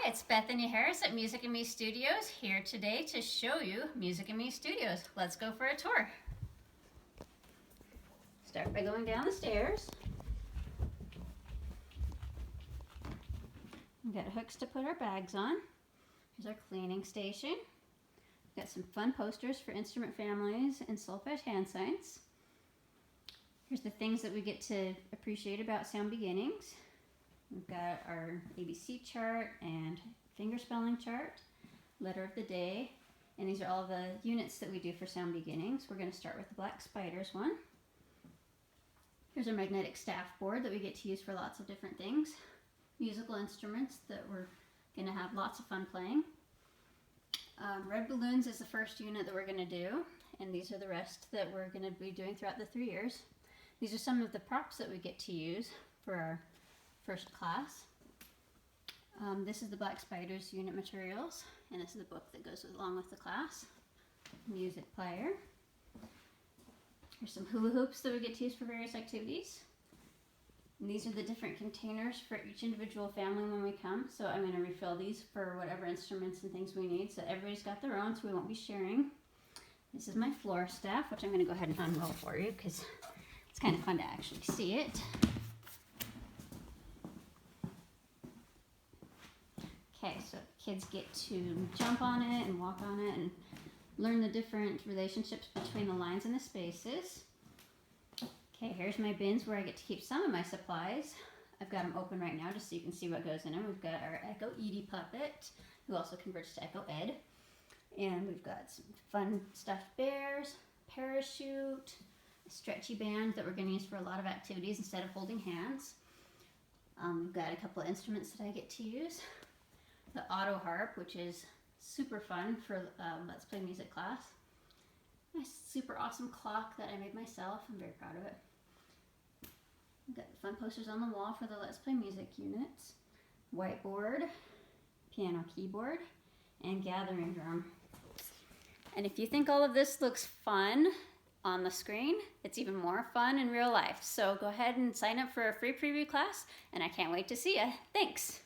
Hi, it's Bethany Harris at Music and Me Studios, here today to show you Music and Me Studios. Let's go for a tour. Start by going down the stairs. We've got hooks to put our bags on. Here's our cleaning station. We've got some fun posters for instrument families and solfege hand signs. Here's the things that we get to appreciate about Sound Beginnings. We've got our ABC chart and finger spelling chart, letter of the day, and these are all the units that we do for Sound Beginnings. We're going to start with the Black Spiders one. Here's our magnetic staff board that we get to use for lots of different things. Musical instruments that we're going to have lots of fun playing. Red balloons is the first unit that we're going to do, and these are the rest that we're going to be doing throughout the 3 years. These are some of the props that we get to use for our first class. This is the Black Spiders unit materials, and this is the book that goes along with the class. Music player. Here's some hula hoops that we get to use for various activities. And these are the different containers for each individual family when we come. So I'm going to refill these for whatever instruments and things we need. So everybody's got their own, so we won't be sharing. This is my floor staff, which I'm going to go ahead and unroll for you because it's kind of fun to actually see it. Okay, so kids get to jump on it and walk on it and learn the different relationships between the lines and the spaces. Okay, here's my bins where I get to keep some of my supplies. I've got them open right now just so you can see what goes in them. We've got our Echo Edie puppet, who also converts to Echo Ed. And we've got some fun stuffed bears, parachute, a stretchy band that we're going to use for a lot of activities instead of holding hands. We've got a couple of instruments that I get to use. The auto harp, which is super fun for Let's Play Music class. My super awesome clock that I made myself. I'm very proud of it. We've got the fun posters on the wall for the Let's Play Music units. Whiteboard, piano keyboard, and gathering drum. And if you think all of this looks fun on the screen, it's even more fun in real life. So go ahead and sign up for a free preview class, and I can't wait to see you. Thanks.